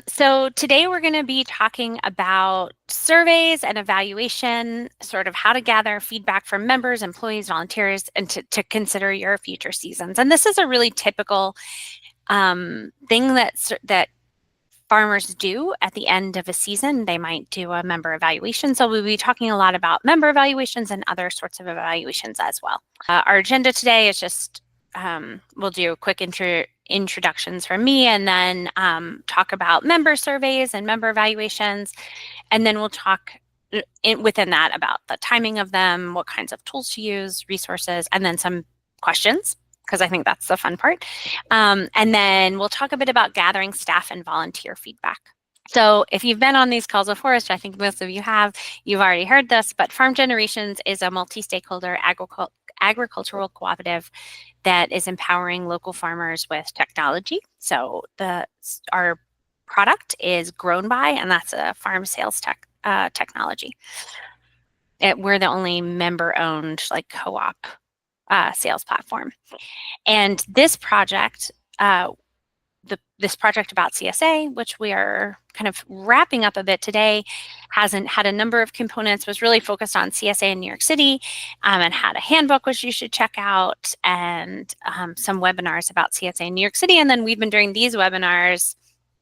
So today we're going to be talking about surveys and evaluation, sort of how to gather feedback from members, employees, volunteers, and to consider your future seasons. And this is a really typical thing that farmers do at the end of a season. They might do a member evaluation. So we'll be talking a lot about member evaluations and other sorts of evaluations as well. Our agenda today is just we'll do a quick introductions from me, and then talk about member surveys and member evaluations, and then we'll talk within that about the timing of them, what kinds of tools to use, resources, and then some questions, because I think that's the fun part. And then we'll talk a bit about gathering staff and volunteer feedback. So if you've been on these calls before, which I think most of you have, you've already heard this, but Farm Generations is a multi-stakeholder agricultural cooperative that is empowering local farmers with technology. So our product is GrownBy, and that's a farm sales technology. We're the only member-owned co-op sales platform. And this project, this project about CSA, which we are kind of wrapping up a bit today, hasn't had a number of components, was really focused on CSA in New York City, and had a handbook, which you should check out, and some webinars about CSA in New York City. And then we've been doing these webinars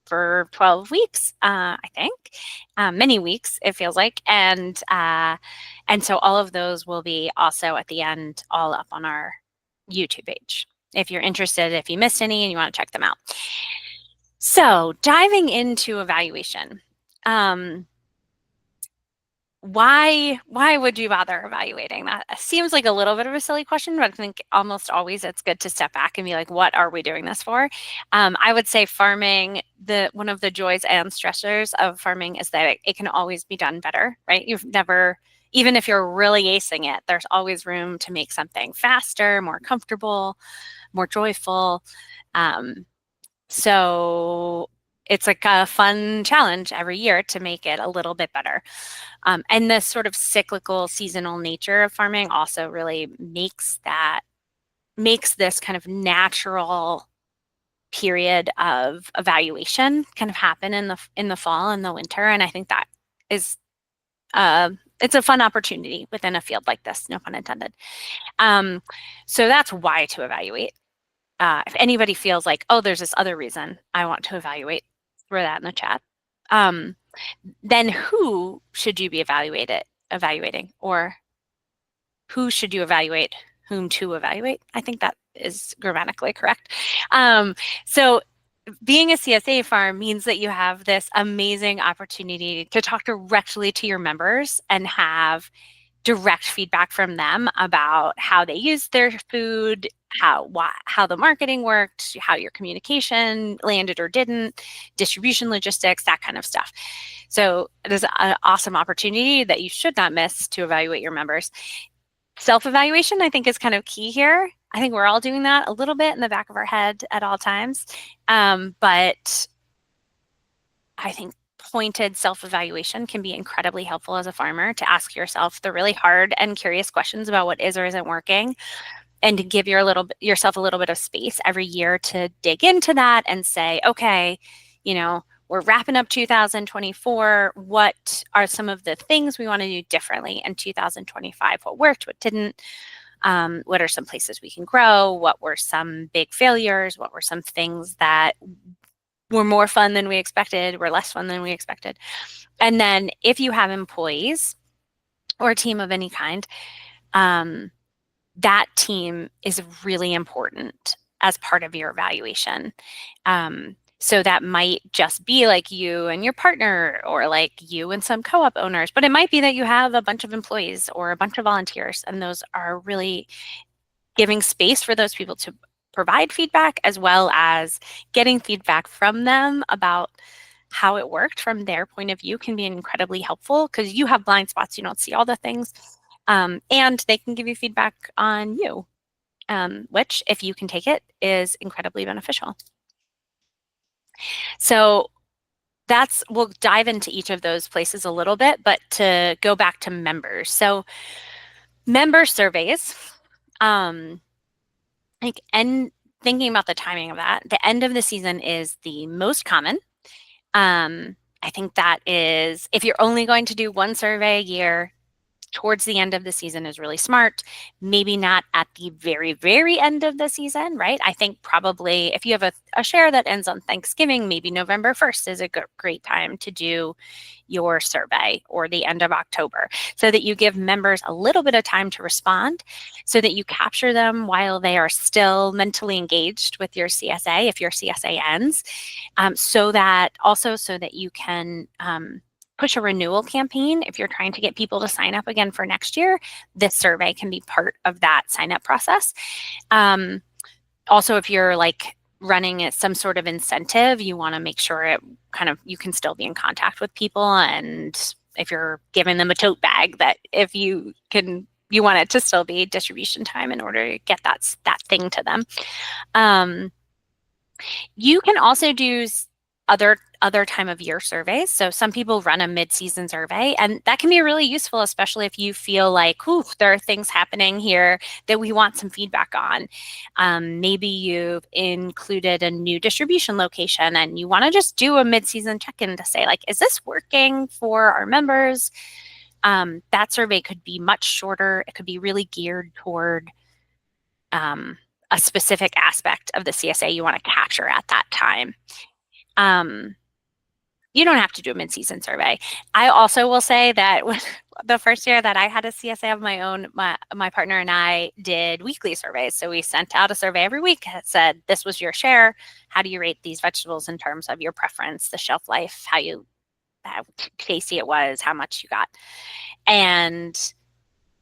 for 12 weeks, I think, many weeks, it feels like. And so all of those will be also at the end, all up on our YouTube page, if you're interested, if you missed any and you want to check them out. So diving into evaluation, why would you bother evaluating? That seems like a little bit of a silly question, but I think almost always it's good to step back and be like, what are we doing this for? I would say farming, one of the joys and stressors of farming is that it can always be done better, right? Even if you're really acing it, there's always room to make something faster, more comfortable, more joyful. So it's like a fun challenge every year to make it a little bit better. And this sort of cyclical, seasonal nature of farming also really makes this kind of natural period of evaluation kind of happen in the fall and the winter. And I think that is it's a fun opportunity within a field like this, no pun intended. So that's why to evaluate. If anybody feels like, oh, there's this other reason I want to evaluate, throw that in the chat. Then who should you be evaluating, or who should you evaluate, whom to evaluate? I think that is grammatically correct. So being a CSA farm means that you have this amazing opportunity to talk directly to your members and have direct feedback from them about how they used their food, how the marketing worked, how your communication landed or didn't, distribution logistics, that kind of stuff. So there's an awesome opportunity that you should not miss to evaluate your members. Self-evaluation, I think, is kind of key here. I think we're all doing that a little bit in the back of our head at all times. But I think pointed self-evaluation can be incredibly helpful as a farmer, to ask yourself the really hard and curious questions about what is or isn't working, and to give yourself a little bit of space every year to dig into that and say, okay, we're wrapping up 2024. What are some of the things we want to do differently in 2025? What worked, what didn't? What are some places we can grow? What were some big failures? What were some things that were more fun than we expected, were less fun than we expected? And then if you have employees or a team of any kind, that team is really important as part of your evaluation. So that might just be like you and your partner, or like you and some co-op owners, but it might be that you have a bunch of employees or a bunch of volunteers, and those are really giving space for those people to provide feedback, as well as getting feedback from them about how it worked from their point of view, can be incredibly helpful, because you have blind spots, you don't see all the things, and they can give you feedback on you, which, if you can take it, is incredibly beneficial. So we'll dive into each of those places a little bit, but to go back to members. So member surveys, and thinking about the timing of that, the end of the season is the most common. I think that is, if you're only going to do one survey a year, towards the end of the season is really smart. Maybe not at the very, very end of the season, right? I think probably if you have a share that ends on Thanksgiving, maybe November 1st is a great time to do your survey, or the end of October, so that you give members a little bit of time to respond, so that you capture them while they are still mentally engaged with your CSA, if your CSA ends, so that you can push a renewal campaign. If you're trying to get people to sign up again for next year, this survey can be part of that sign up process. Also, if you're like running some sort of incentive, you want to make sure it you can still be in contact with people. And if you're giving them a tote bag, that if you want it to still be distribution time in order to get that thing to them. You can also do other time of year surveys. So some people run a mid-season survey, and that can be really useful, especially if you feel like, ooh, there are things happening here that we want some feedback on. Maybe you've included a new distribution location and you want to just do a mid-season check-in to say, like, is this working for our members? That survey could be much shorter. It could be really geared toward a specific aspect of the CSA you want to capture at that time. You don't have to do a mid-season survey. I also will say that the first year that I had a CSA of my own, my partner and I did weekly surveys. So we sent out a survey every week that said, this was your share. How do you rate these vegetables in terms of your preference, the shelf life, how tasty it was, how much you got. And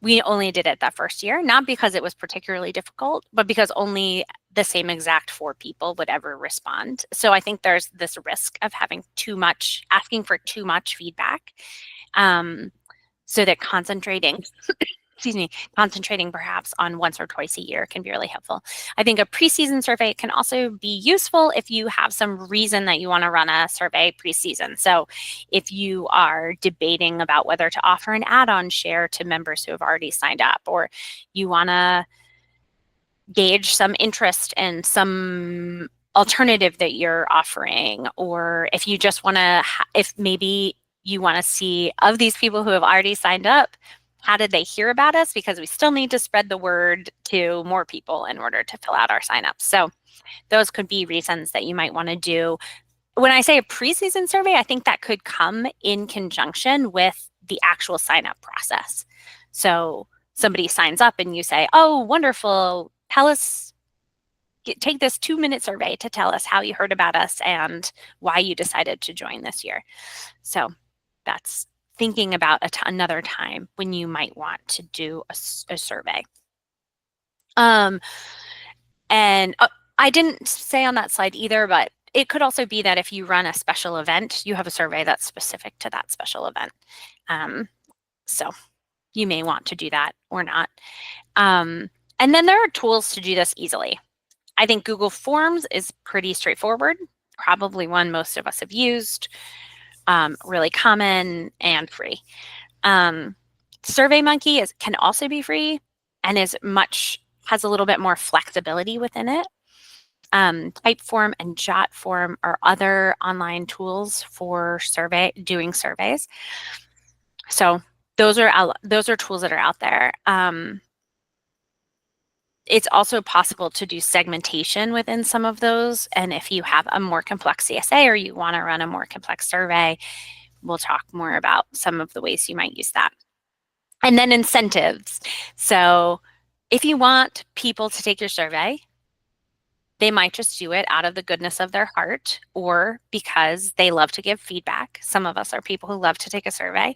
we only did it that first year, not because it was particularly difficult, but because only the same exact 4 people would ever respond. So I think there's this risk of asking for too much feedback. So that concentrating perhaps on once or twice a year can be really helpful. I think a preseason survey can also be useful if you have some reason that you want to run a survey preseason. So if you are debating about whether to offer an add-on share to members who have already signed up, or you want to gauge some interest in some alternative that you're offering, or if you just want to, if maybe you want to see, of these people who have already signed up, how did they hear about us? Because we still need to spread the word to more people in order to fill out our signups. So those could be reasons that you might want to do. When I say a preseason survey, I think that could come in conjunction with the actual sign up process. So somebody signs up and you say, oh, wonderful, take this 2-minute survey to tell us how you heard about us and why you decided to join this year. So that's thinking about another time when you might want to do a survey. And I didn't say on that slide either, but it could also be that if you run a special event, you have a survey that's specific to that special event. So you may want to do that or not. And then there are tools to do this easily. I think Google Forms is pretty straightforward, probably one most of us have used, really common and free. SurveyMonkey can also be free and has a little bit more flexibility within it. Typeform and Jotform are other online tools for doing surveys. So those are tools that are out there. It's also possible to do segmentation within some of those. And if you have a more complex CSA or you want to run a more complex survey, we'll talk more about some of the ways you might use that. And then incentives. So if you want people to take your survey, they might just do it out of the goodness of their heart or because they love to give feedback. Some of us are people who love to take a survey.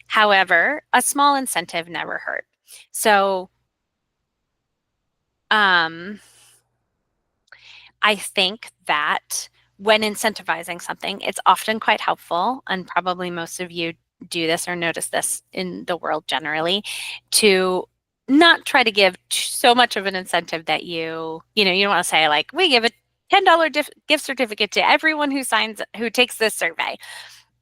However, a small incentive never hurt. So I think that when incentivizing something, it's often quite helpful, and probably most of you do this or notice this in the world generally, to not try to give so much of an incentive that you don't want to say, like, we give a $10 gift certificate to everyone who takes this survey,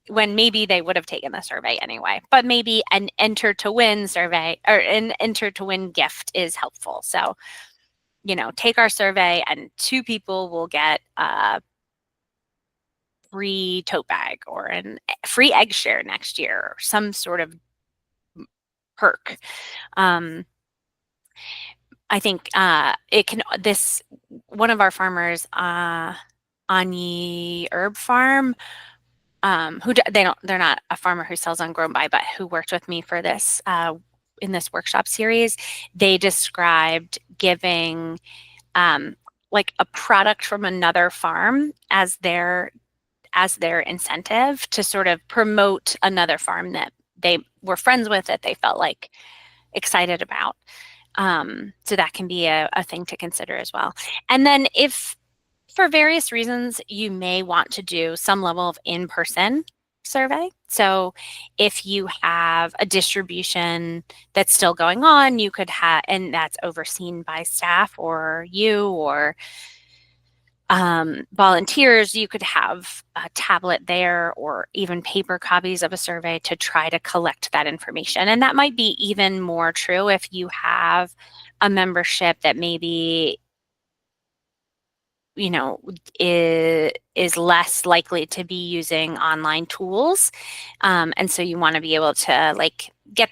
when maybe they would have taken the survey anyway. But maybe an enter to win survey or an enter to win gift is helpful. So, take our survey and 2 people will get free tote bag or a free egg share next year, or some sort of perk. I think it can, one of our farmers on the herb farm, they're not a farmer who sells on GrownBy, but who worked with me for this in this workshop series. They described giving like a product from another farm as their incentive to sort of promote another farm that they were friends with, that they felt like excited about. So that can be a thing to consider as well. And then if for various reasons you may want to do some level of in-person survey. So if you have a distribution that's still going on, you could have, and that's overseen by staff or you or volunteers, you could have a tablet there or even paper copies of a survey to try to collect that information. And that might be even more true if you have a membership that maybe, you know, is less likely to be using online tools. And so you want to be able to like get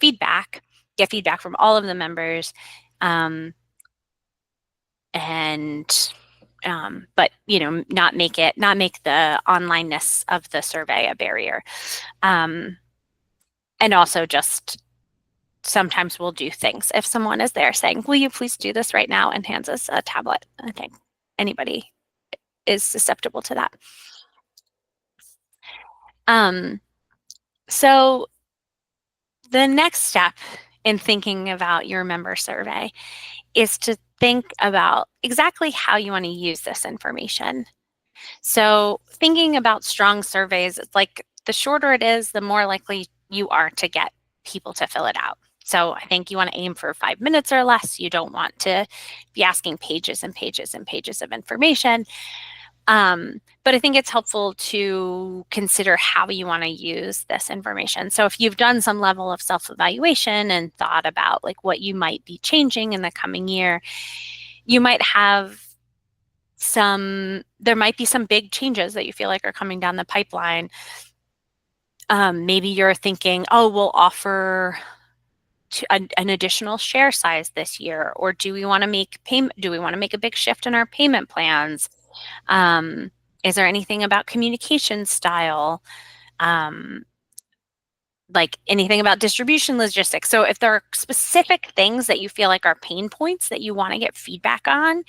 feedback from all of the members. But not make the onlineness of the survey a barrier. And also just sometimes we'll do things if someone is there saying, will you please do this right now, and hands us a tablet. I think anybody is susceptible to that. So the next step in thinking about your member survey is to think about exactly how you want to use this information. So thinking about strong surveys, it's like the shorter it is, the more likely you are to get people to fill it out. So I think you want to aim for 5 minutes or less. You don't want to be asking pages and pages and pages of information. But I think it's helpful to consider how you want to use this information. So if you've done some level of self-evaluation and thought about like what you might be changing in the coming year, you might have there might be some big changes that you feel like are coming down the pipeline. Maybe you're thinking, oh, we'll offer an additional share size this year, or do we want to make a big shift in our payment plans? Is there anything about communication style? Like anything about distribution logistics? So if there are specific things that you feel like are pain points that you want to get feedback on,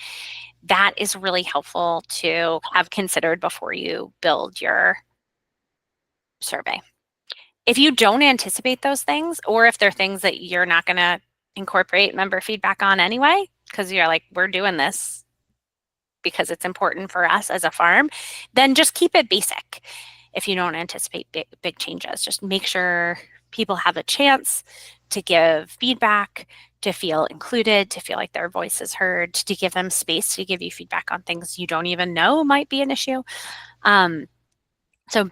that is really helpful to have considered before you build your survey. If you don't anticipate those things, or if they're things that you're not going to incorporate member feedback on anyway, because you're like, we're doing this because it's important for us as a farm, then just keep it basic. If you don't anticipate big changes, just make sure people have a chance to give feedback, to feel included, to feel like their voice is heard, to give them space to give you feedback on things you don't even know might be an issue. So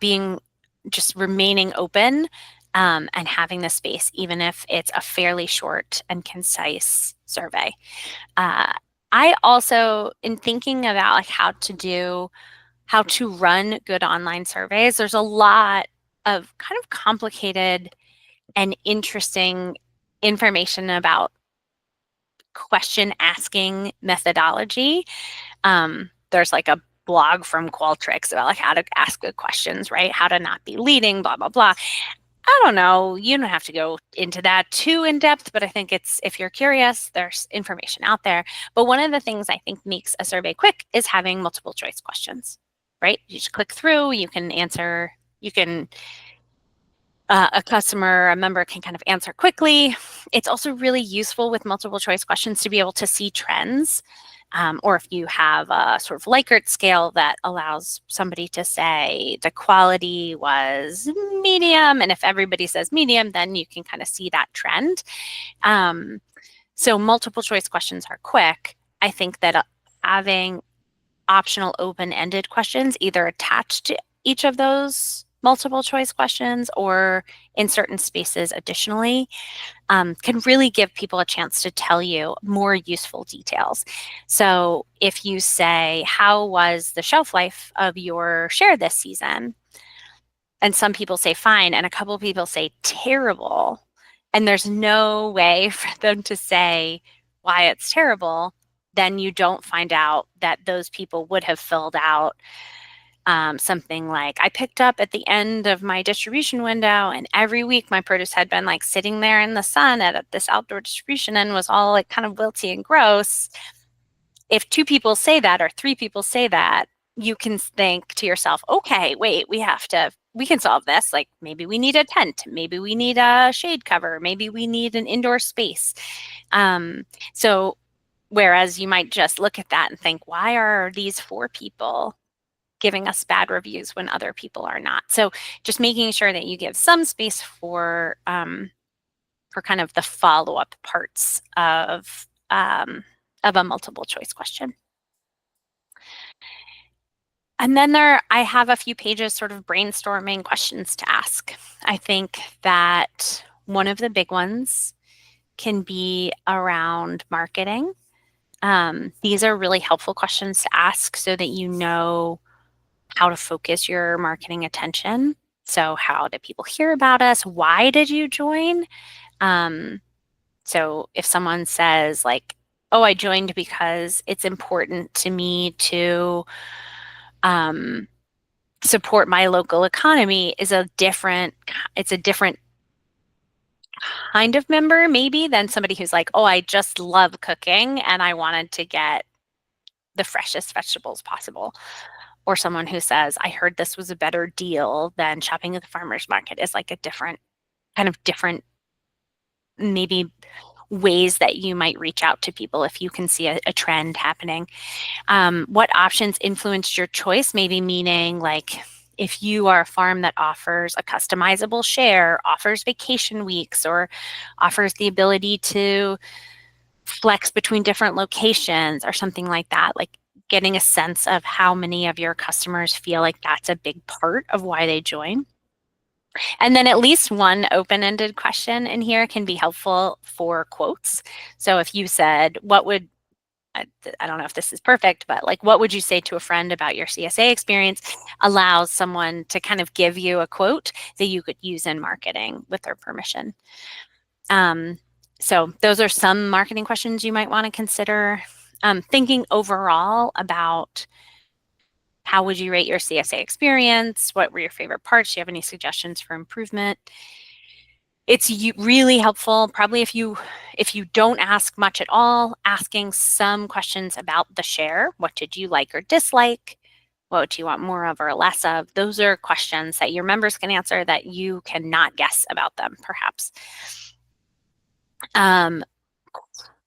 just remaining open and having the space, even if it's a fairly short and concise survey. I also, in thinking about like how to run good online surveys, there's a lot of kind of complicated and interesting information about question asking methodology. There's like a blog from Qualtrics about like how to ask good questions, right? How to not be leading, blah, blah, blah. I don't know. You don't have to go into that too in depth, but I think if you're curious, there's information out there. But one of the things I think makes a survey quick is having multiple choice questions, right? You just click through, a member can kind of answer quickly. It's also really useful with multiple choice questions to be able to see trends. Or if you have a sort of Likert scale that allows somebody to say the quality was medium, and if everybody says medium, then you can kind of see that trend. So multiple choice questions are quick. I think that having optional open-ended questions either attached to each of those multiple choice questions or in certain spaces additionally, can really give people a chance to tell you more useful details. So if you say, how was the shelf life of your share this season? And some people say fine, and a couple of people say terrible. And there's no way for them to say why it's terrible. Then you don't find out that those people would have filled out something like, I picked up at the end of my distribution window, and every week my produce had been like sitting there in the sun at this outdoor distribution and was all like kind of wilty and gross. If 2 people say that or 3 people say that, you can think to yourself, okay, wait, we can solve this. Like maybe we need a tent, maybe we need a shade cover, maybe we need an indoor space. So whereas you might just look at that and think, why are these 4 people giving us bad reviews when other people are not? So just making sure that you give some space for kind of the follow-up parts of a multiple choice question. And then I have a few pages sort of brainstorming questions to ask. I think that one of the big ones can be around marketing. These are really helpful questions to ask so that you know how to focus your marketing attention. So how did people hear about us? Why did you join? So if someone says like, oh, I joined because it's important to me to support my local economy, it's a different kind of member maybe than somebody who's like, oh, I just love cooking and I wanted to get the freshest vegetables possible. Or someone who says, I heard this was a better deal than shopping at the farmer's market, is like a different maybe ways that you might reach out to people if you can see a trend happening. What options influenced your choice? Maybe meaning like if you are a farm that offers a customizable share, offers vacation weeks, or offers the ability to flex between different locations or something like that, like getting a sense of how many of your customers feel like that's a big part of why they join. And then at least one open-ended question in here can be helpful for quotes. So if you said, I don't know if this is perfect, but like, what would you say to a friend about your CSA experience, allows someone to kind of give you a quote that you could use in marketing with their permission. So those are some marketing questions you might want to consider. Thinking overall about how would you rate your CSA experience? What were your favorite parts? Do you have any suggestions for improvement? It's really helpful, probably if you don't ask much at all, asking some questions about the share. What did you like or dislike? What do you want more of or less of? Those are questions that your members can answer that you cannot guess about them, perhaps.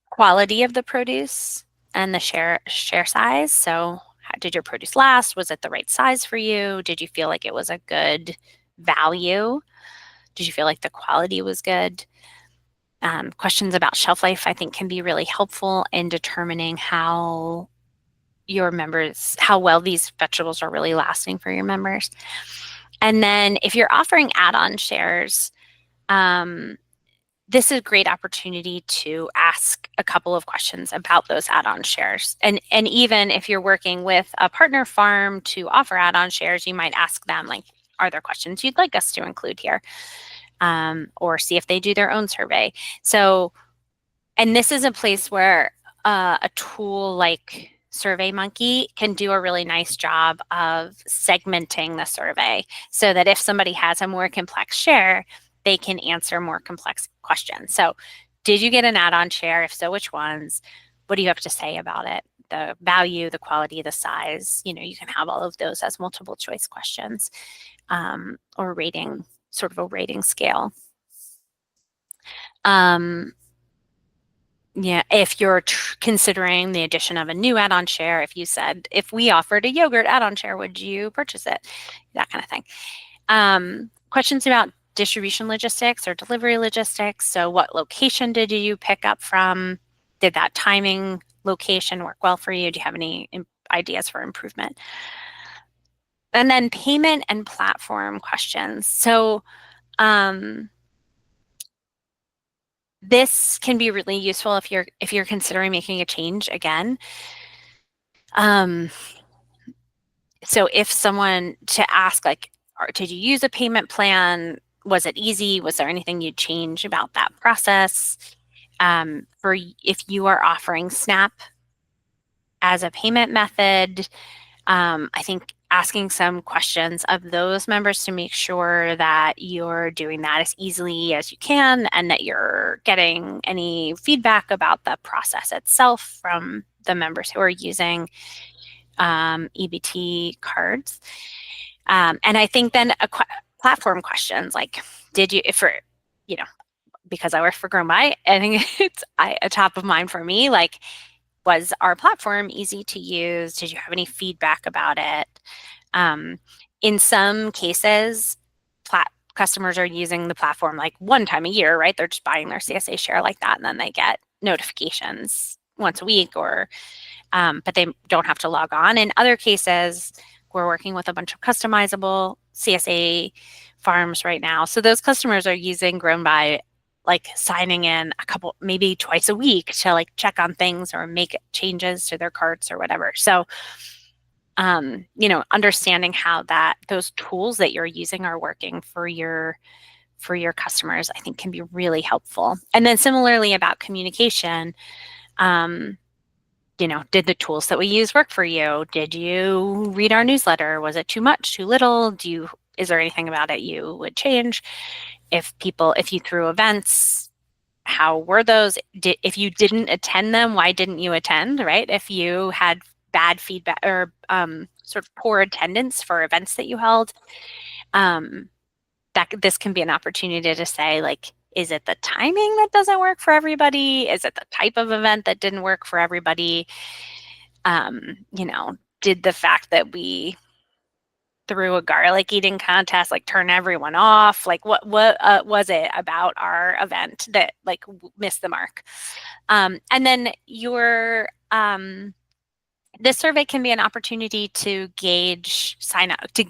Quality of the produce and the share size. So how did your produce last? Was it the right size for you? Did you feel like it was a good value? Did you feel like the quality was good? Questions about shelf life, I think, can be really helpful in determining how well these vegetables are really lasting for your members. And then if you're offering add-on shares, this is a great opportunity to ask a couple of questions about those add-on shares. And even if you're working with a partner farm to offer add-on shares, you might ask them, like, are there questions you'd like us to include here? Or see if they do their own survey. So, and this is a place where a tool like SurveyMonkey can do a really nice job of segmenting the survey so that if somebody has a more complex share, they can answer more complex questions. So did you get an add-on share? If so, which ones? What do you have to say about it? The value, the quality, the size, you can have all of those as multiple choice questions, or rating, sort of a rating scale. Yeah, if you're considering the addition of a new add-on share, if you said, if we offered a yogurt add-on share, would you purchase it? That kind of thing. Questions about distribution logistics or delivery logistics. So what location did you pick up from? Did that timing location work well for you? Do you have any ideas for improvement? And then payment and platform questions. So um, this can be really useful if you're considering making a change again. Um, so if someone to ask like, did you use a payment plan? Was it easy? Was there anything you'd change about that process? For if you are offering SNAP as a payment method, I think asking some questions of those members to make sure that you're doing that as easily as you can and that you're getting any feedback about the process itself from the members who are using EBT cards. And I think then platform questions like, did you, if for, you know, because I work for GrownBy, I think it's a top of mind for me. Like, was our platform easy to use? Did you have any feedback about it? In some cases, customers are using the platform like one time a year, right? They're just buying their CSA share like that, and then they get notifications once a week, or but they don't have to log on. In other cases, we're working with a bunch of customizable CSA farms right now. So those customers are using GrownBy, like signing in a couple, maybe twice a week to like check on things or make changes to their carts or whatever. So, understanding how those tools that you're using are working for your customers, I think can be really helpful. And then similarly about communication, did the tools that we use work for you? Did you read our newsletter? Was it too much, too little? Is there anything about it you would change? If you threw events, how were those? If you didn't attend them, why didn't you attend, right? If you had bad feedback or sort of poor attendance for events that you held, this can be an opportunity to say, like, is it the timing that doesn't work for everybody? Is it the type of event that didn't work for everybody? Did the fact that we threw a garlic eating contest like turn everyone off? Like, what was it about our event that like missed the mark? And then this survey can be an opportunity to gauge sign up, to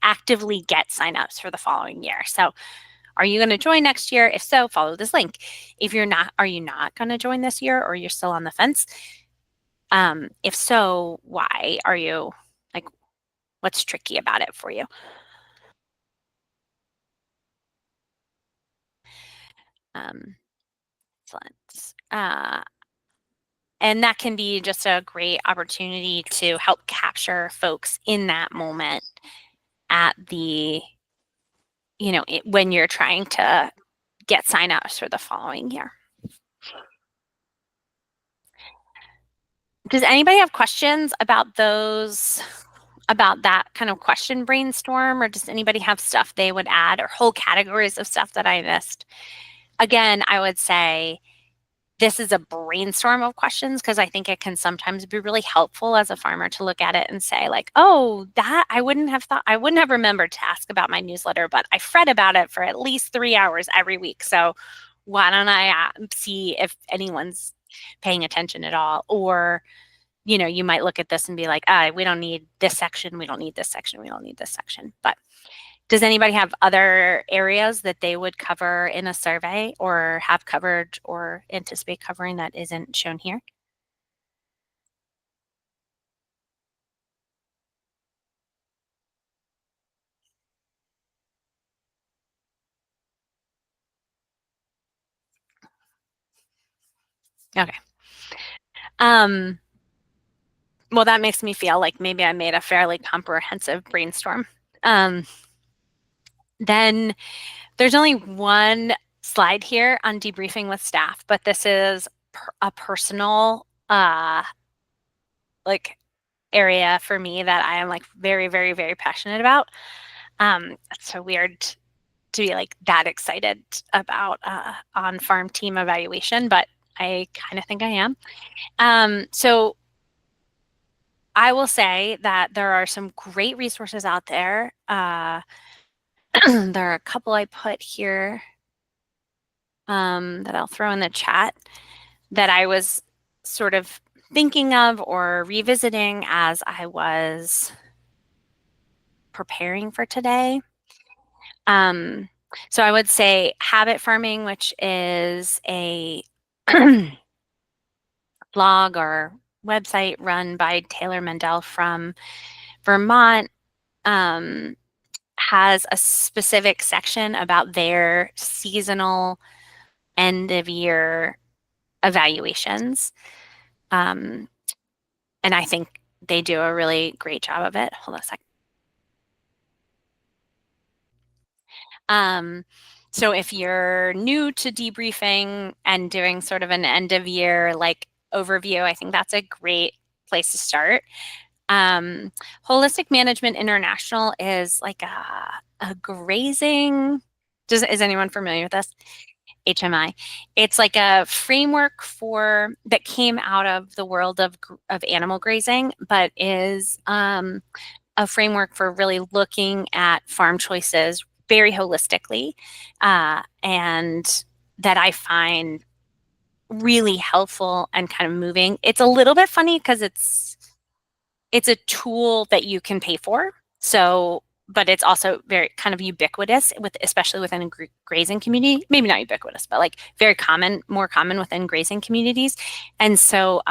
actively get signups for the following year. So are you going to join next year? If so, follow this link. If you're not, are you not going to join this year, or you're still on the fence? If so, why? Are you like, what's tricky about it for you? Excellent. And that can be just a great opportunity to help capture folks in that moment at when you're trying to get signups for the following year. Does anybody have questions about that kind of question brainstorm, or does anybody have stuff they would add or whole categories of stuff that I missed? Again, I would say this is a brainstorm of questions because I think it can sometimes be really helpful as a farmer to look at it and say like, oh, that I wouldn't have remembered to ask about my newsletter, but I fret about it for at least 3 hours every week. So why don't I see if anyone's paying attention at all? Or, you might look at this and be like, we don't need this section. We don't need this section. We don't need this section. But does anybody have other areas that they would cover in a survey or have covered or anticipate covering that isn't shown here? Okay. Well, that makes me feel like maybe I made a fairly comprehensive brainstorm. Then there's only one slide here on debriefing with staff, but this is a personal like area for me that I am like very, very, very passionate about. It's so weird to be like that excited about on-farm team evaluation, but I kind of think I am. So I will say that there are some great resources out there. There are a couple I put here that I'll throw in the chat that I was sort of thinking of or revisiting as I was preparing for today. So I would say habit farming, which is a blog or website run by Taylor Mendel from Vermont, has a specific section about their seasonal end of year evaluations. And I think they do a really great job of it. Hold on a second. So if you're new to debriefing and doing sort of an end of year like overview, I think that's a great place to start. Holistic Management International is like a grazing. Is anyone familiar with this? HMI. It's like a framework that came out of the world of animal grazing, but is a framework for really looking at farm choices very holistically, and that I find really helpful and kind of moving. It's a little bit funny because it's a tool that you can pay for. So, but it's also very kind of ubiquitous especially within a grazing community. Maybe not ubiquitous, but like very common, more common within grazing communities. And so,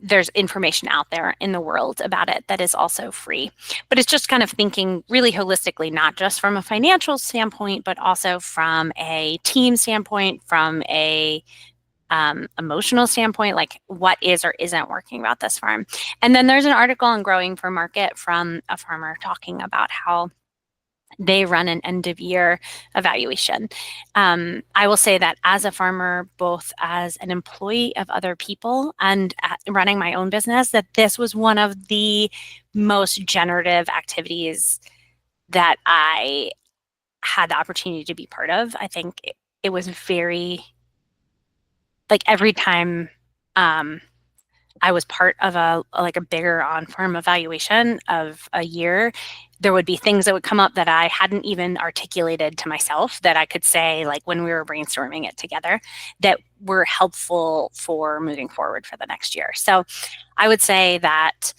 there's information out there in the world about it that is also free. But it's just kind of thinking really holistically, not just from a financial standpoint, but also from a team standpoint, from a emotional standpoint, like what is or isn't working about this farm. And then there's an article on Growing for Market from a farmer talking about how they run an end of year evaluation. I will say that as a farmer, both as an employee of other people and running my own business, that this was one of the most generative activities that I had the opportunity to be part of. I think it was very, like every time I was part of a bigger on-farm evaluation of a year, there would be things that would come up that I hadn't even articulated to myself that I could say, like when we were brainstorming it together, that were helpful for moving forward for the next year. So I would say that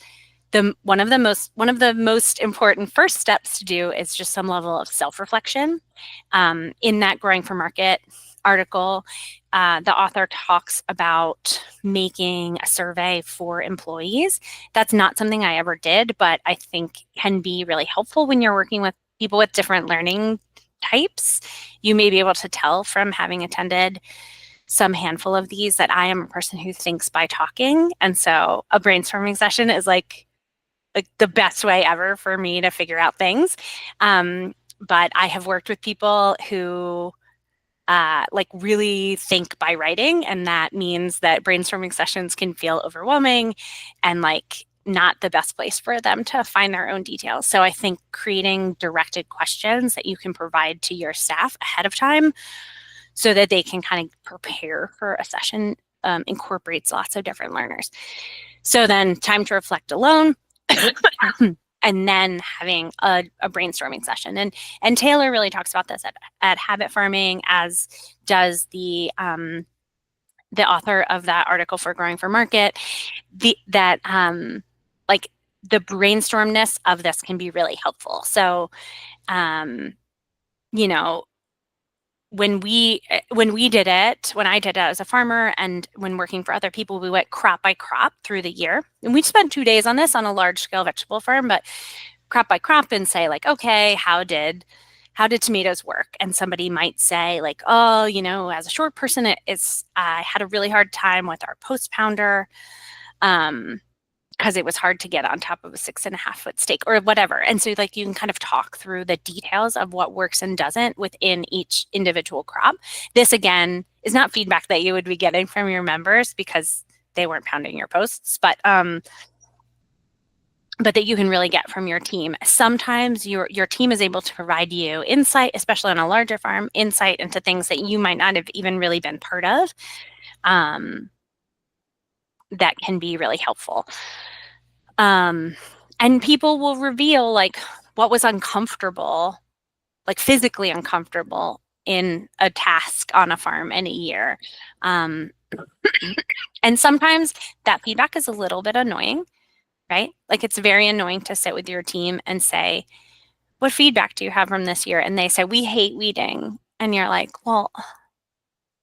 one of the most important first steps to do is just some level of self-reflection. In that Growing for Market article, the author talks about making a survey for employees. That's not something I ever did, but I think can be really helpful when you're working with people with different learning types. You may be able to tell from having attended some handful of these that I am a person who thinks by talking. And so a brainstorming session is like the best way ever for me to figure out things. But I have worked with people who really think by writing, and that means that brainstorming sessions can feel overwhelming and like not the best place for them to find their own details. So I think creating directed questions that you can provide to your staff ahead of time so that they can kind of prepare for a session incorporates lots of different learners. So then time to reflect alone. And then having a brainstorming session. And Taylor really talks about this at Habit Farming, as does the author of that article for Growing for Market, the brainstormness of this can be really helpful. So, when I did it as a farmer and when working for other people, we went crop by crop through the year. And we spent 2 days on this on a large scale vegetable farm, but crop by crop and say like, okay, how did tomatoes work? And somebody might say like, oh, as a short person, I had a really hard time with our post pounder. Because it was hard to get on top of a 6.5 foot stake or whatever. And so like you can kind of talk through the details of what works and doesn't within each individual crop. This again is not feedback that you would be getting from your members because they weren't pounding your posts, but that you can really get from your team. Sometimes your team is able to provide you insight, especially on a larger farm, insight into things that you might not have even really been part of. That can be really helpful. And people will reveal like what was uncomfortable, like physically uncomfortable in a task on a farm in a year. And sometimes that feedback is a little bit annoying, right? Like it's very annoying to sit with your team and say, what feedback do you have from this year? And they say, we hate weeding. And you're like, well,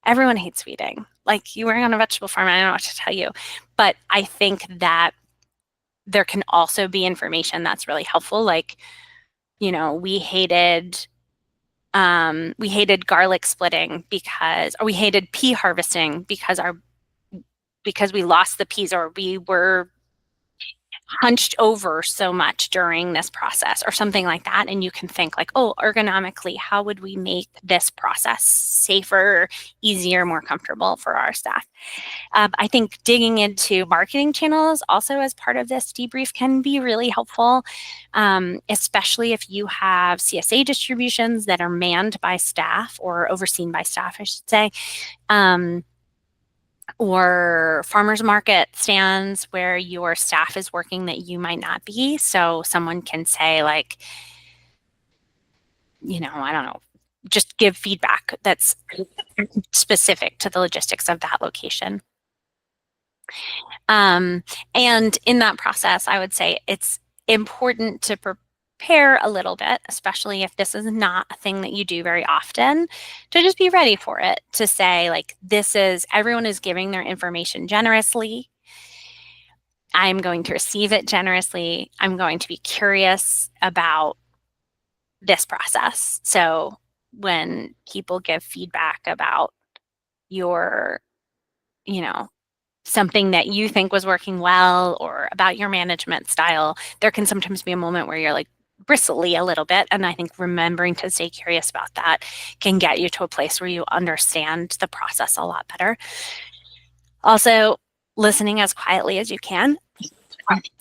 everyone hates weeding. Like you working on a vegetable farm, I don't know what to tell you. But I think that there can also be information that's really helpful. Like, you know, we hated garlic splitting or we hated pea harvesting because we lost the peas or we were hunched over so much during this process or something like that. And you can think like, oh, ergonomically, how would we make this process safer, easier, more comfortable for our staff? I think digging into marketing channels also as part of this debrief can be really helpful, especially if you have CSA distributions that are manned by staff or overseen by staff, I should say. Or farmers market stands where your staff is working that you might not be. So someone can say like, you know, I don't know, just give feedback that's specific to the logistics of that location. And in that process, I would say it's important to prepare a little bit, especially if this is not a thing that you do very often, to just be ready for it, to say like, everyone is giving their information generously. I'm going to receive it generously. I'm going to be curious about this process. So when people give feedback about your, you know, something that you think was working well or about your management style, there can sometimes be a moment where you're like bristly a little bit. And I think remembering to stay curious about that can get you to a place where you understand the process a lot better. Also, listening as quietly as you can.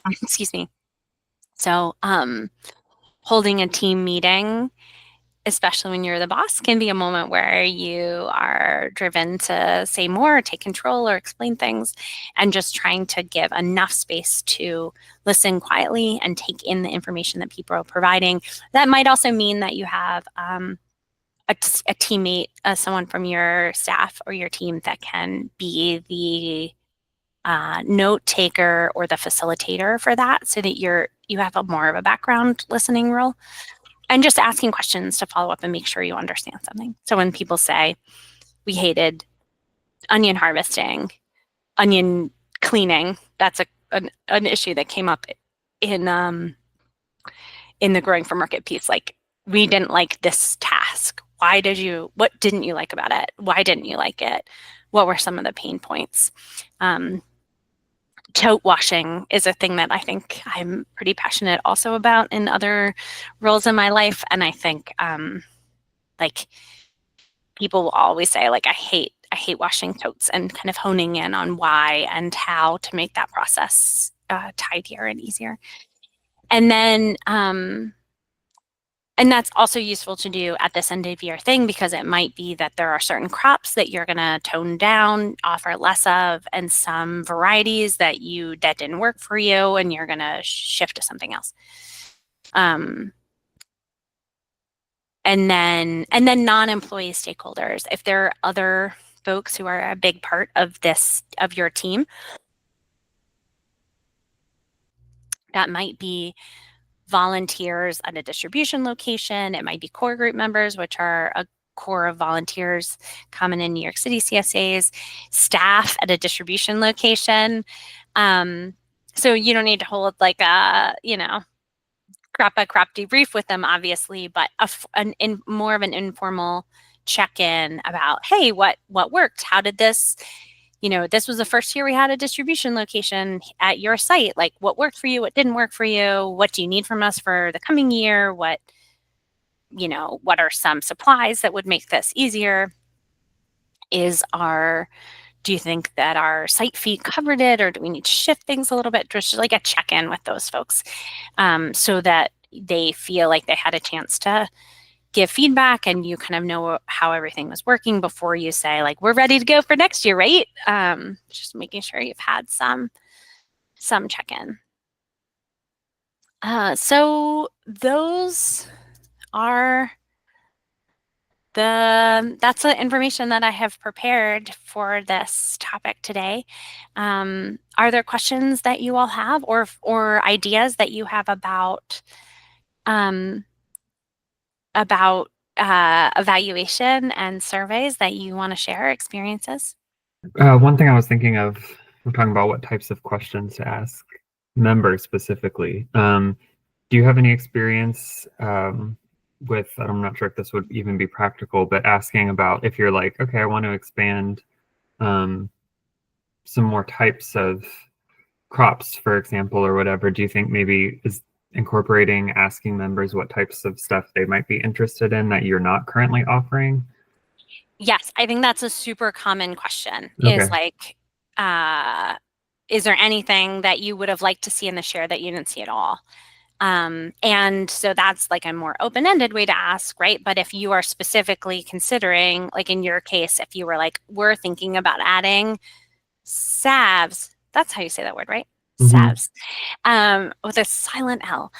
Excuse me. So, holding a team meeting, especially when you're the boss, can be a moment where you are driven to say more, take control, or explain things, and just trying to give enough space to listen quietly and take in the information that people are providing. That might also mean that you have a teammate, someone from your staff or your team that can be the note taker or the facilitator for that, so that you have more of a background listening role. And just asking questions to follow up and make sure you understand something. So when people say, we hated onion harvesting, onion cleaning, that's an issue that came up in the growing for market piece. Like, we didn't like this task. What didn't you like about it? Why didn't you like it? What were some of the pain points? Tote washing is a thing that I think I'm pretty passionate also about in other roles in my life. And I think like people will always say like, I hate washing totes, and kind of honing in on why and how to make that process tidier and easier. And then and that's also useful to do at this end of year thing, because it might be that there are certain crops that you're going to tone down, offer less of, and some varieties that didn't work for you, and you're going to shift to something else. And then non-employee stakeholders. If there are other folks who are a big part of your team, that might be volunteers at a distribution location. It might be core group members, which are a core of volunteers common in New York City CSAs, staff at a distribution location. So you don't need to hold like a, crop debrief with them, obviously, but more of an informal check-in about, hey, what worked? How did this, this was the first year we had a distribution location at your site. Like, what worked for you? What didn't work for you? What do you need from us for the coming year? What are some supplies that would make this easier? Do you think that our site fee covered it, or do we need to shift things a little bit? Just like a check-in with those folks, so that they feel like they had a chance to give feedback, and you kind of know how everything was working before you say like, we're ready to go for next year, right? Just making sure you've had some check-in. So those are that's the information that I have prepared for this topic today. Are there questions that you all have, or ideas that you have um, about evaluation and surveys that you want to share, experiences? One thing I was thinking of, we're talking about what types of questions to ask members specifically. Do you have any experience with, I'm not sure if this would even be practical, but asking about if you're like, okay, I want to expand some more types of crops, for example, or whatever, do you think maybe is incorporating asking members what types of stuff they might be interested in that you're not currently offering? Yes, I think that's a super common question, is Okay. like, is there anything that you would have liked to see in the share that you didn't see at all? And so that's like a more open-ended way to ask, right? But if you are specifically considering, like in your case, if you were like, we're thinking about adding salves, that's how you say that word, right? Mm-hmm. Salves, with a silent L,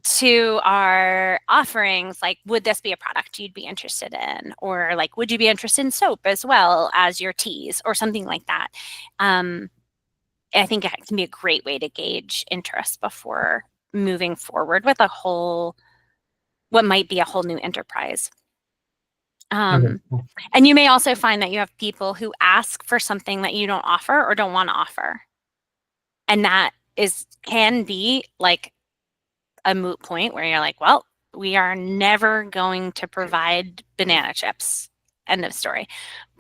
to our offerings, like, would this be a product you'd be interested in? Or like, would you be interested in soap as well as your teas or something like that? I think it can be a great way to gauge interest before moving forward with what might be a whole new enterprise. Okay. And you may also find that you have people who ask for something that you don't offer or don't want to offer. And that can be like a moot point where you're like, well, we are never going to provide banana chips. End of story.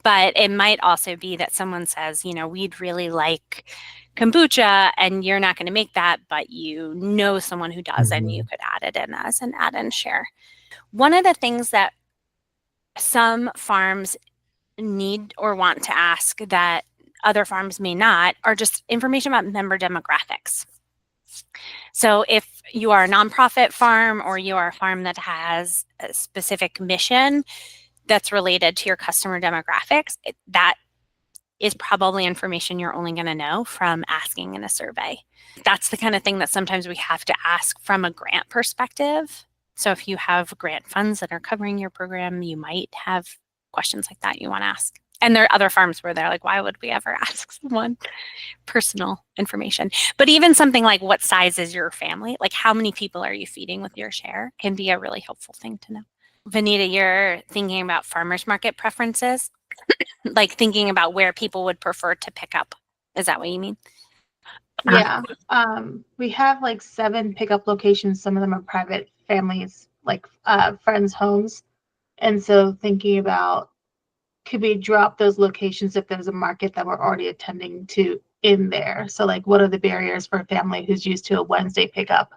But it might also be that someone says, we'd really like kombucha and you're not going to make that, but you know someone who does, and you could add it in as an add-in share. One of the things that some farms need or want to ask that other farms may not are just information about member demographics. So if you are a nonprofit farm or you are a farm that has a specific mission that's related to your customer demographics, that is probably information you're only going to know from asking in a survey. That's the kind of thing that sometimes we have to ask from a grant perspective. So if you have grant funds that are covering your program, you might have questions like that you want to ask. And there are other farms where they're like, why would we ever ask someone personal information? But even something like, what size is your family? Like, how many people are you feeding with your share can be a really helpful thing to know. Vanita, you're thinking about farmers market preferences, like thinking about where people would prefer to pick up. Is that what you mean? Yeah. We have like 7 pickup locations. Some of them are private families, like friends' homes. And so thinking about, could we drop those locations if there's a market that we're already attending to in there? So like, what are the barriers for a family who's used to a Wednesday pickup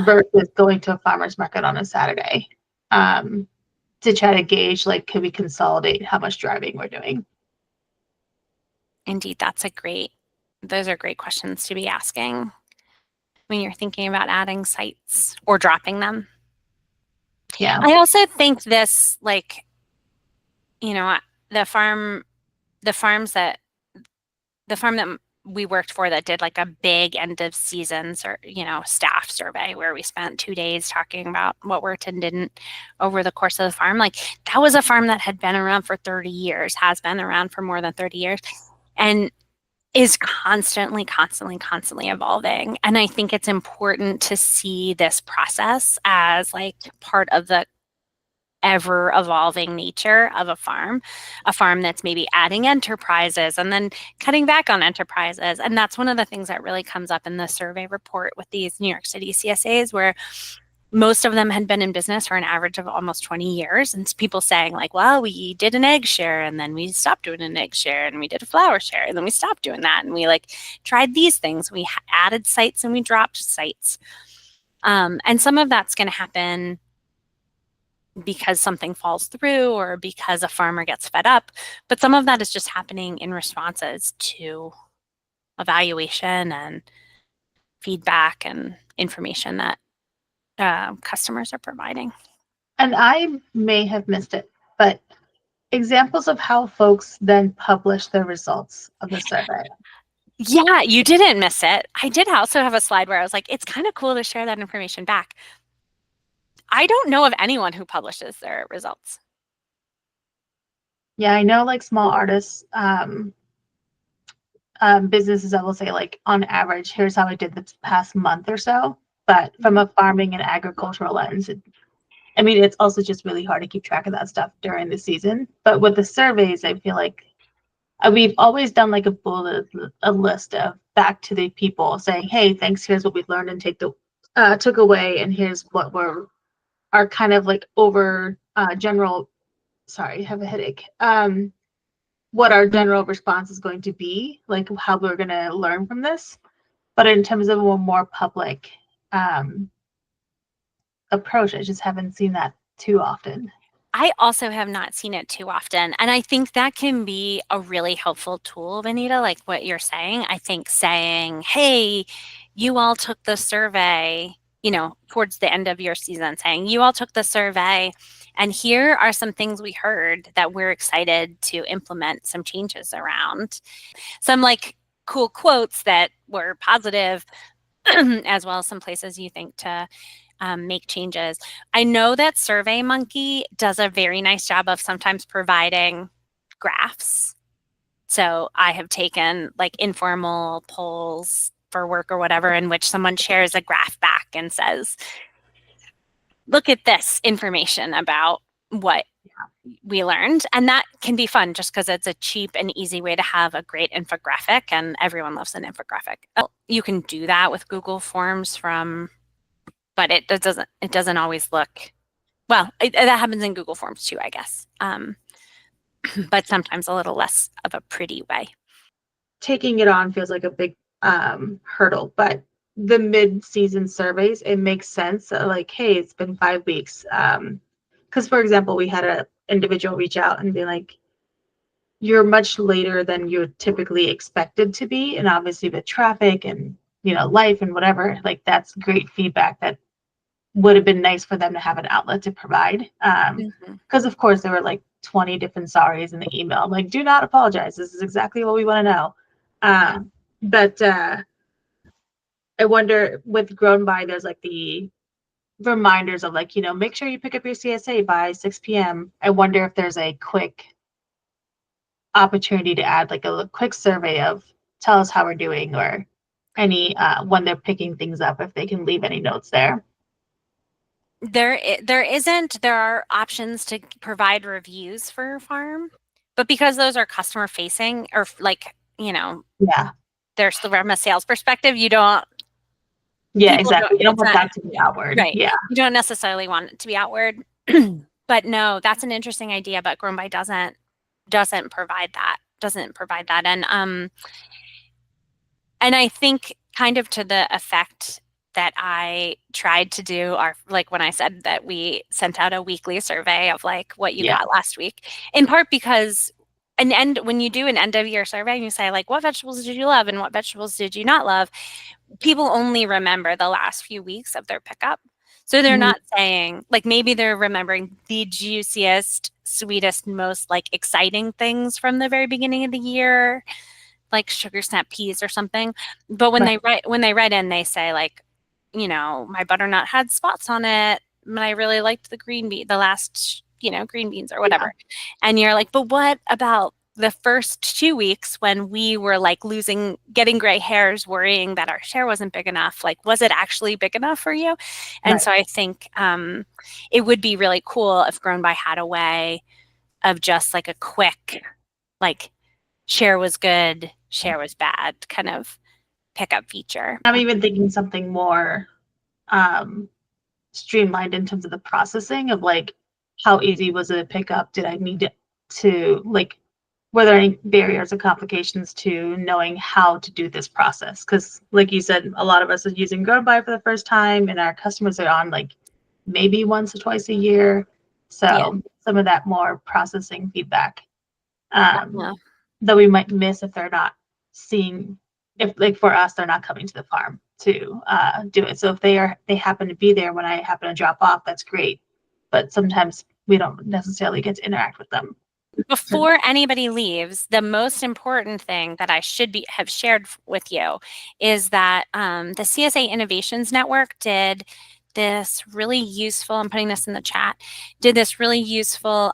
versus going to a farmer's market on a Saturday? To try to gauge, like, could we consolidate how much driving we're doing? Indeed, those are great questions to be asking when you're thinking about adding sites or dropping them. Yeah. I also think this, like, the farm that we worked for that did like a big end of seasons or staff survey where we spent 2 days talking about what worked and didn't over the course of the farm. Like, that was a farm that had been around for 30 years, has been around for more than 30 years, and is constantly evolving. And I think it's important to see this process as like part of the ever evolving nature of a farm that's maybe adding enterprises and then cutting back on enterprises. And that's one of the things that really comes up in the survey report with these New York City CSAs, where most of them had been in business for an average of almost 20 years. And people saying like, well, we did an egg share and then we stopped doing an egg share, and we did a flour share and then we stopped doing that. And we like tried these things. We added sites and we dropped sites. And some of that's going to happen because something falls through or because a farmer gets fed up. But some of that is just happening in responses to evaluation and feedback and information that customers are providing. And I may have missed it, but examples of how folks then publish the results of the survey. Yeah, you didn't miss it. I did also have a slide where I was like, it's kind of cool to share that information back. I don't know of anyone who publishes their results. Yeah, I know like small artists, businesses that will say like on average, here's how I did the past month or so. But from a farming and agricultural lens, I mean, it's also just really hard to keep track of that stuff during the season. But with the surveys, I feel like we've always done like a list of back to the people saying, hey, thanks, here's what we've learned and took away, and here's what our kind of like over general, sorry, I have a headache. What our general response is going to be, like how we're going to learn from this. But in terms of a more public approach, I just haven't seen that too often. I also have not seen it too often. And I think that can be a really helpful tool, Vanita, like what you're saying. I think saying, hey, you all took the survey, you know, towards the end of your season, saying, you all took the survey, and here are some things we heard that we're excited to implement some changes around. Some like cool quotes that were positive, as well as some places you think to make changes. I know that SurveyMonkey does a very nice job of sometimes providing graphs. So I have taken like informal polls for work or whatever in which someone shares a graph back and says, look at this information about what we learned. And that can be fun just because it's a cheap and easy way to have a great infographic, and everyone loves an infographic. You can do that with Google Forms but it doesn't always look, well, that happens in Google Forms too, I guess. But sometimes a little less of a pretty way. Taking it on feels like a big hurdle, but the mid-season surveys, it makes sense. Like, hey, it's been 5 weeks. Because for example, we had an individual reach out and be like, you're much later than you're typically expected to be, and obviously with traffic and life and whatever, like that's great feedback that would have been nice for them to have an outlet to provide. Because of course there were like 20 different sorries in the email. I'm like, do not apologize. This is exactly what we want to know. But I wonder with GrownBy, there's like the reminders of like, make sure you pick up your CSA by 6 p.m. I wonder if there's a quick opportunity to add like a quick survey of tell us how we're doing, or any when they're picking things up, if they can leave any notes there. There isn't. There are options to provide reviews for your farm, but because those are customer facing, or like, Yeah. there's from a sales perspective, you don't. Yeah, exactly. You don't want that to be outward. Right. Yeah. You don't necessarily want it to be outward. But no, that's an interesting idea. But GrownBy doesn't provide that. And I think kind of to the effect that I tried to do, like when I said that we sent out a weekly survey of like what you got last week, in part because when you do an end of year survey and you say like, what vegetables did you love and what vegetables did you not love, people only remember the last few weeks of their pickup. So they're not saying, like, maybe they're remembering the juiciest, sweetest, most like exciting things from the very beginning of the year, like sugar snap peas or something. But when they write in, they say like, my butternut had spots on it, and I really liked the last, green beans or whatever. Yeah. And you're like, but what about the first 2 weeks when we were like getting gray hairs, worrying that our share wasn't big enough? Like, was it actually big enough for you? And so I think it would be really cool if GrownBy had a way of just like a quick, like, share was good, share was bad kind of pickup feature. I'm even thinking something more streamlined in terms of the processing of like, how easy was it to pick up? Did I need to like, were there any barriers or complications to knowing how to do this process? Because like you said, a lot of us are using GrownBy for the first time, and our customers are on like maybe once or twice a year. So some of that more processing feedback that we might miss if they're not seeing, if like for us, they're not coming to the farm to do it. So if they happen to be there when I happen to drop off, that's great. But sometimes we don't necessarily get to interact with them. Before anybody leaves, the most important thing that I should have shared with you is that the CSA Innovations Network did this really useful, I'm putting this in the chat, did this really useful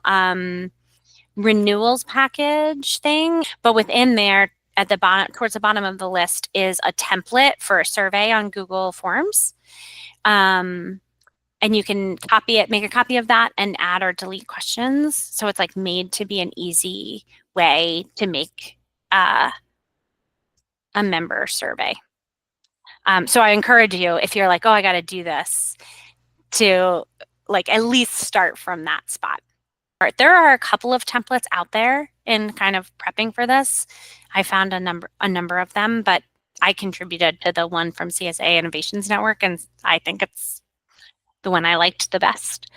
renewals package thing, but within there at the bottom, towards the bottom of the list is a template for a survey on Google Forms. And you can copy it, make a copy of that and add or delete questions. So it's like made to be an easy way to make a member survey. So I encourage you, if you're like, oh, I got to do this, to like at least start from that spot. There are a couple of templates out there in kind of prepping for this. I found a number of them, but I contributed to the one from CSA Innovations Network, and I think it's the one I liked the best.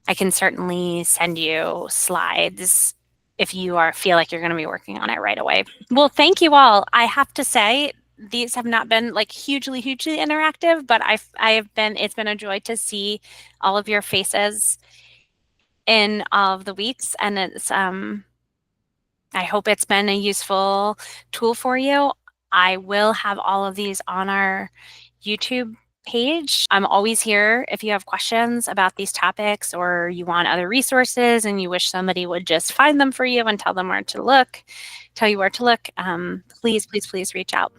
I can certainly send you slides if you feel like you're going to be working on it right away. Well, thank you all. I have to say, these have not been like hugely interactive, but it's been a joy to see all of your faces in all of the weeks, and it's I hope it's been a useful tool for you. I will have all of these on our YouTube page. I'm always here if you have questions about these topics, or you want other resources and you wish somebody would just find them for you and tell you where to look. Please reach out.